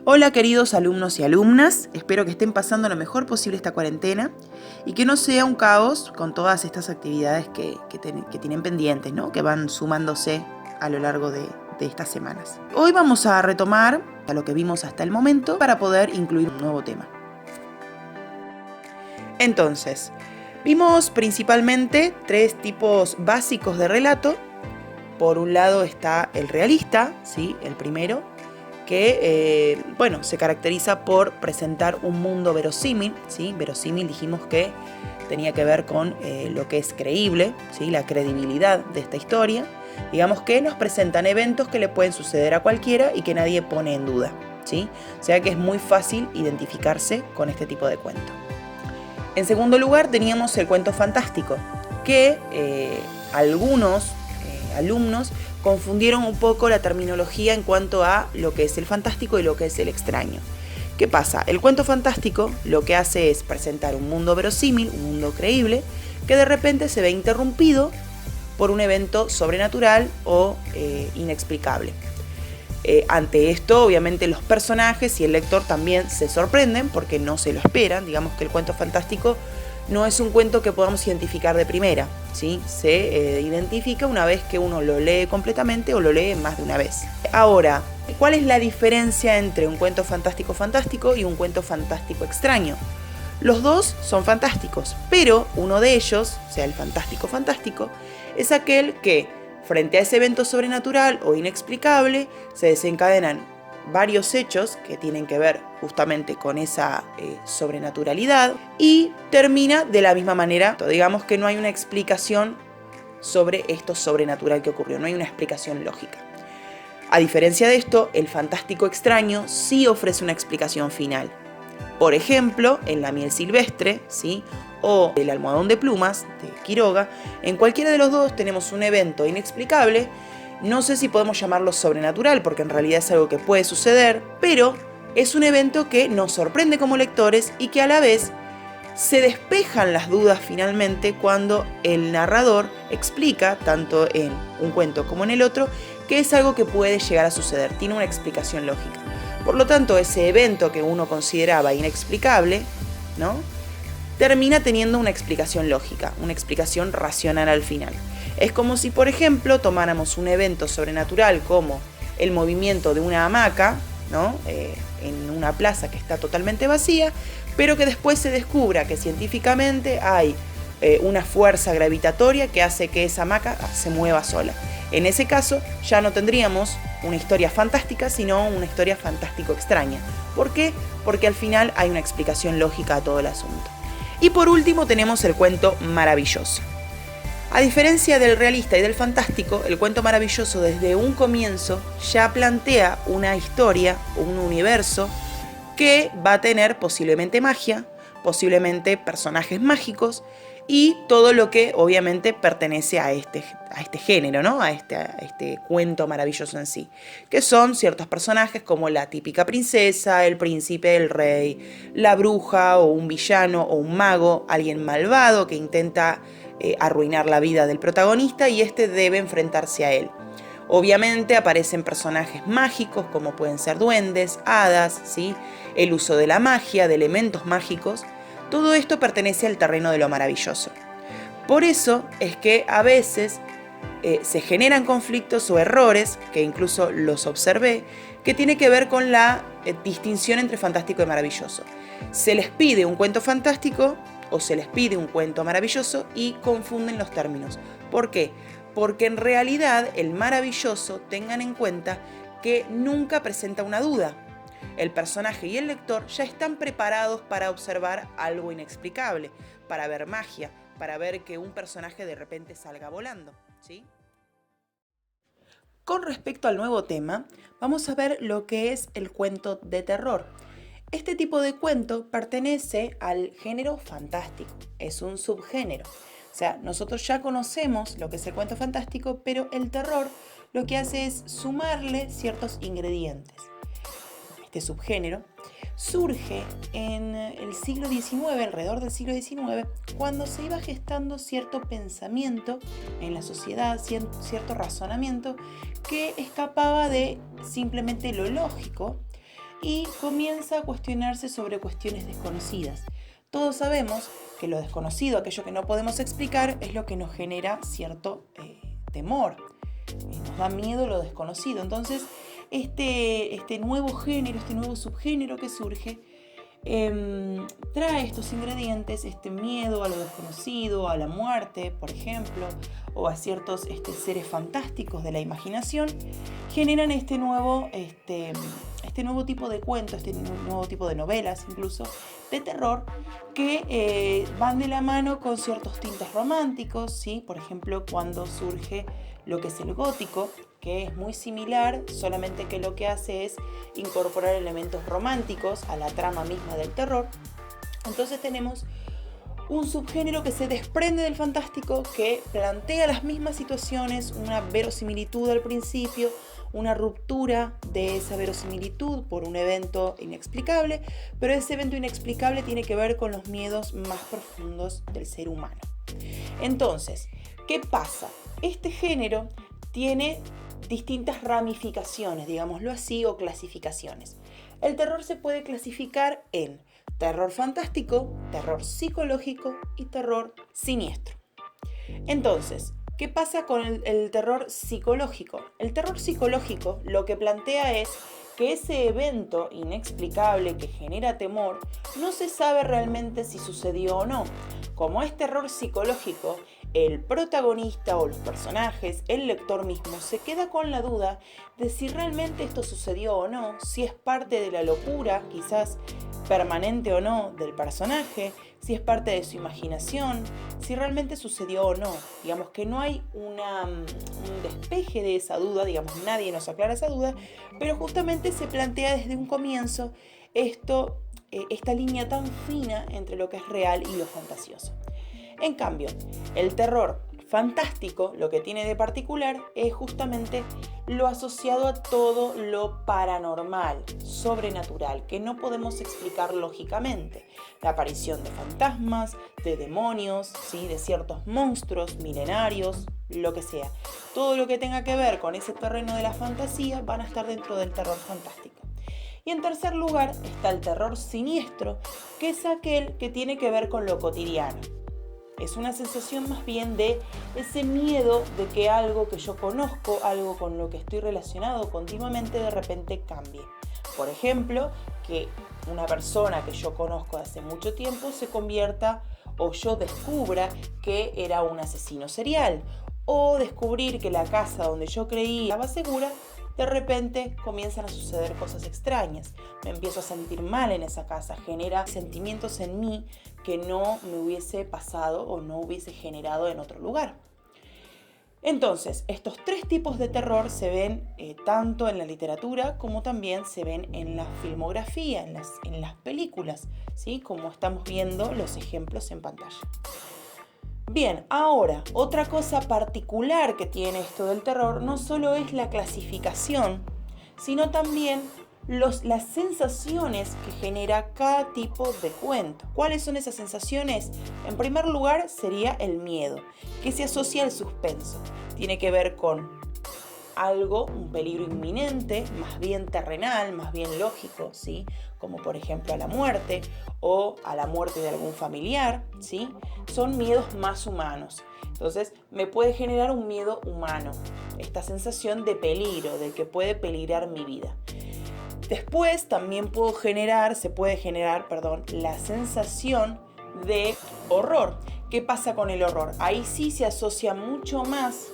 Hola queridos alumnos y alumnas, espero que estén pasando lo mejor posible esta cuarentena y que no sea un caos con todas estas actividades que tienen pendientes, ¿no? Que van sumándose a lo largo de estas semanas. Hoy vamos a retomar a lo que vimos hasta el momento para poder incluir un nuevo tema. Entonces, vimos principalmente tres tipos básicos de relato. Por un lado está el realista, ¿sí? El primero, que se caracteriza por presentar un mundo verosímil, ¿sí? Verosímil dijimos que tenía que ver con lo que es creíble, ¿sí? La credibilidad de esta historia. Digamos que nos presentan eventos que le pueden suceder a cualquiera y que nadie pone en duda, ¿sí? O sea que es muy fácil identificarse con este tipo de cuento. En segundo lugar teníamos el cuento fantástico, que algunos alumnos confundieron un poco la terminología en cuanto a lo que es el fantástico y lo que es el extraño. ¿Qué pasa? El cuento fantástico lo que hace es presentar un mundo verosímil, un mundo creíble, que de repente se ve interrumpido por un evento sobrenatural o inexplicable. Ante esto, obviamente, los personajes y el lector también se sorprenden porque no se lo esperan. Digamos que el cuento fantástico no es un cuento que podamos identificar de primera, ¿sí? Se identifica una vez que uno lo lee completamente o lo lee más de una vez. Ahora, ¿cuál es la diferencia entre un cuento fantástico y un cuento fantástico extraño? Los dos son fantásticos, pero uno de ellos, o sea, el fantástico, es aquel que, frente a ese evento sobrenatural o inexplicable, se desencadenan varios hechos que tienen que ver justamente con esa sobrenaturalidad y termina de la misma manera. Digamos que no hay una explicación sobre esto sobrenatural que ocurrió, no hay una explicación lógica. A diferencia de esto, el fantástico extraño sí ofrece una explicación final. Por ejemplo, en La miel silvestre, ¿sí? O El almohadón de plumas de Quiroga, en cualquiera de los dos tenemos un evento inexplicable. No sé si podemos llamarlo sobrenatural, porque en realidad es algo que puede suceder, pero es un evento que nos sorprende como lectores y que a la vez se despejan las dudas finalmente cuando el narrador explica, tanto en un cuento como en el otro, que es algo que puede llegar a suceder, tiene una explicación lógica. Por lo tanto, ese evento que uno consideraba inexplicable, ¿no?, termina teniendo una explicación lógica, una explicación racional al final. Es como si, por ejemplo, tomáramos un evento sobrenatural como el movimiento de una hamaca, ¿no?, en una plaza que está totalmente vacía, pero que después se descubra que científicamente hay una fuerza gravitatoria que hace que esa hamaca se mueva sola. En ese caso ya no tendríamos una historia fantástica, sino una historia fantástico extraña. ¿Por qué? Porque al final hay una explicación lógica a todo el asunto. Y por último tenemos el cuento maravilloso. A diferencia del realista y del fantástico, el cuento maravilloso desde un comienzo ya plantea una historia, un universo que va a tener posiblemente magia, posiblemente personajes mágicos y todo lo que obviamente pertenece a este género, ¿no? A este cuento maravilloso en sí, que son ciertos personajes como la típica princesa, el príncipe, el rey, la bruja o un villano o un mago, alguien malvado que intenta arruinar la vida del protagonista y este debe enfrentarse a él. Obviamente aparecen personajes mágicos como pueden ser duendes, hadas, ¿sí?, el uso de la magia, de elementos mágicos. Todo esto pertenece al terreno de lo maravilloso. Por eso es que a veces se generan conflictos o errores, que incluso los observé, que tiene que ver con la distinción entre fantástico y maravilloso. Se les pide un cuento fantástico o se les pide un cuento maravilloso y confunden los términos. ¿Por qué? Porque en realidad el maravilloso, tengan en cuenta que nunca presenta una duda. El personaje y el lector ya están preparados para observar algo inexplicable, para ver magia, para ver que un personaje de repente salga volando, ¿sí? Con respecto al nuevo tema, vamos a ver lo que es el cuento de terror. Este tipo de cuento pertenece al género fantástico, es un subgénero. O sea, nosotros ya conocemos lo que es el cuento fantástico, pero el terror lo que hace es sumarle ciertos ingredientes. Este subgénero surge en el siglo XIX, alrededor del siglo XIX, cuando se iba gestando cierto pensamiento en la sociedad, cierto razonamiento que escapaba de simplemente lo lógico y comienza a cuestionarse sobre cuestiones desconocidas. Todos sabemos que lo desconocido, aquello que no podemos explicar, es lo que nos genera cierto temor. Nos da miedo lo desconocido. Entonces, este nuevo género, este nuevo subgénero que surge, trae estos ingredientes, este miedo a lo desconocido, a la muerte, por ejemplo, o a ciertos seres fantásticos de la imaginación, generan este nuevo tipo de cuento, este nuevo tipo de novelas, incluso de terror, que van de la mano con ciertos tintes románticos, ¿sí? Por ejemplo, cuando surge lo que es el gótico, que es muy similar, solamente que lo que hace es incorporar elementos románticos a la trama misma del terror. Entonces tenemos un subgénero que se desprende del fantástico, que plantea las mismas situaciones, una verosimilitud al principio, una ruptura de esa verosimilitud por un evento inexplicable, pero ese evento inexplicable tiene que ver con los miedos más profundos del ser humano. Entonces, ¿qué pasa? Este género tiene distintas ramificaciones, digámoslo así, o clasificaciones. El terror se puede clasificar en terror fantástico, terror psicológico y terror siniestro. Entonces, ¿qué pasa con el terror psicológico? El terror psicológico lo que plantea es que ese evento inexplicable que genera temor no se sabe realmente si sucedió o no. Como es terror psicológico, el protagonista o los personajes, el lector mismo, se queda con la duda de si realmente esto sucedió o no, si es parte de la locura, quizás permanente o no, del personaje, si es parte de su imaginación, si realmente sucedió o no. Digamos que no hay un despeje de esa duda, digamos, nadie nos aclara esa duda, pero justamente se plantea desde un comienzo esta línea tan fina entre lo que es real y lo fantasioso. En cambio, el terror fantástico, lo que tiene de particular es justamente lo asociado a todo lo paranormal, sobrenatural, que no podemos explicar lógicamente. La aparición de fantasmas, de demonios, ¿sí? De ciertos monstruos milenarios, lo que sea. Todo lo que tenga que ver con ese terreno de la fantasía van a estar dentro del terror fantástico. Y en tercer lugar está el terror siniestro, que es aquel que tiene que ver con lo cotidiano. Es una sensación más bien de ese miedo de que algo que yo conozco, algo con lo que estoy relacionado continuamente, de repente cambie. Por ejemplo, que una persona que yo conozco hace mucho tiempo se convierta o yo descubra que era un asesino serial, o descubrir que la casa donde yo creí estaba segura, de repente comienzan a suceder cosas extrañas. Me empiezo a sentir mal en esa casa, genera sentimientos en mí que no me hubiese pasado o no hubiese generado en otro lugar. Entonces, estos tres tipos de terror se ven tanto en la literatura como también se ven en la filmografía, en las películas, ¿sí? Como estamos viendo los ejemplos en pantalla. Bien, ahora, otra cosa particular que tiene esto del terror no solo es la clasificación, sino también las sensaciones que genera cada tipo de cuento. ¿Cuáles son esas sensaciones? En primer lugar sería el miedo, que se asocia al suspenso. Tiene que ver con algo, un peligro inminente, más bien terrenal, más bien lógico, ¿sí? Como por ejemplo a la muerte o a la muerte de algún familiar, ¿sí? Son miedos más humanos. Entonces me puede generar un miedo humano, esta sensación de peligro, de que puede peligrar mi vida. Después también se puede generar la sensación de horror. ¿Qué pasa con el horror? Ahí sí se asocia mucho más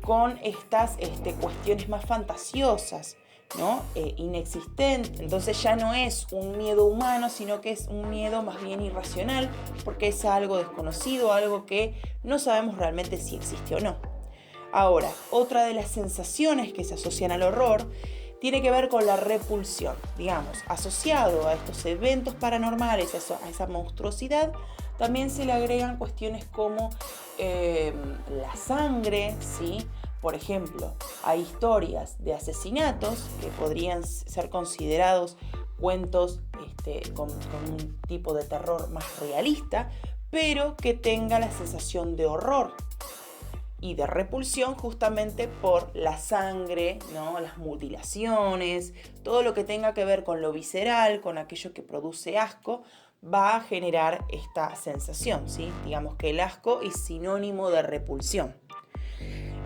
con estas cuestiones más fantasiosas, ¿no? Inexistentes. Entonces ya no es un miedo humano, sino que es un miedo más bien irracional, porque es algo desconocido, algo que no sabemos realmente si existe o no. Ahora, otra de las sensaciones que se asocian al horror tiene que ver con la repulsión, digamos, asociado a estos eventos paranormales, a esa monstruosidad, también se le agregan cuestiones como la sangre, ¿sí? Por ejemplo, hay historias de asesinatos que podrían ser considerados cuentos con un tipo de terror más realista, pero que tenga la sensación de horror. y de repulsión justamente por la sangre, ¿no? Las mutilaciones, todo lo que tenga que ver con lo visceral, con aquello que produce asco, va a generar esta sensación, ¿sí? Digamos que el asco es sinónimo de repulsión.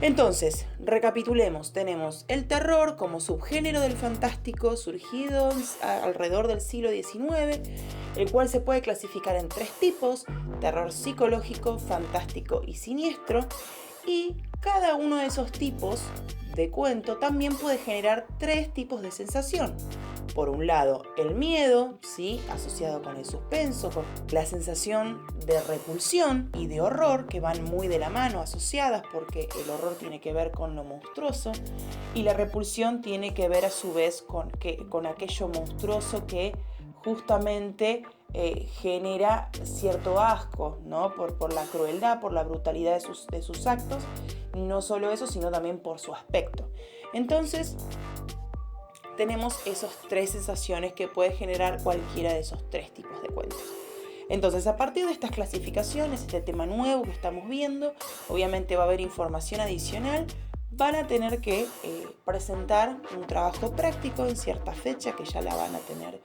Entonces, recapitulemos, tenemos el terror como subgénero del fantástico surgido alrededor del siglo XIX, el cual se puede clasificar en 3 tipos: terror psicológico, fantástico y siniestro, y cada uno de esos tipos de cuento también puede generar 3 tipos de sensación. Por un lado, el miedo, ¿sí? Asociado con el suspenso, con la sensación de repulsión y de horror, que van muy de la mano asociadas, porque el horror tiene que ver con lo monstruoso y la repulsión tiene que ver a su vez con aquello monstruoso que justamente genera cierto asco, ¿no? Por la crueldad, por la brutalidad de sus actos. No solo eso, sino también por su aspecto. Entonces, tenemos esas 3 sensaciones que puede generar cualquiera de esos 3 tipos de cuentos. Entonces, a partir de estas clasificaciones, este tema nuevo que estamos viendo, obviamente va a haber información adicional. Van a tener que presentar un trabajo práctico en cierta fecha, que ya la van a tener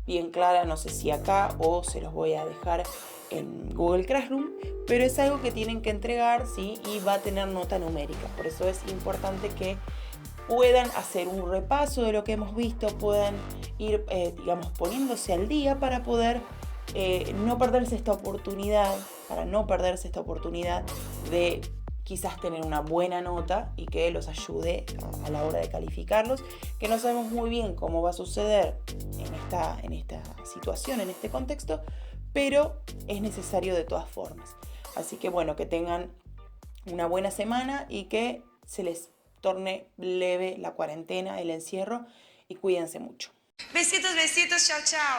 bien clara, no sé si acá o se los voy a dejar en Google Classroom, pero es algo que tienen que entregar, ¿sí? Y va a tener nota numérica. Por eso es importante que puedan hacer un repaso de lo que hemos visto, puedan ir, poniéndose al día para poder no perderse esta oportunidad, de quizás tener una buena nota y que los ayude a la hora de calificarlos, que no sabemos muy bien cómo va a suceder en esta situación, en este contexto, pero es necesario de todas formas. Así que bueno, que tengan una buena semana y que se les torne leve la cuarentena, el encierro, y cuídense mucho. Besitos, besitos, chao, chao.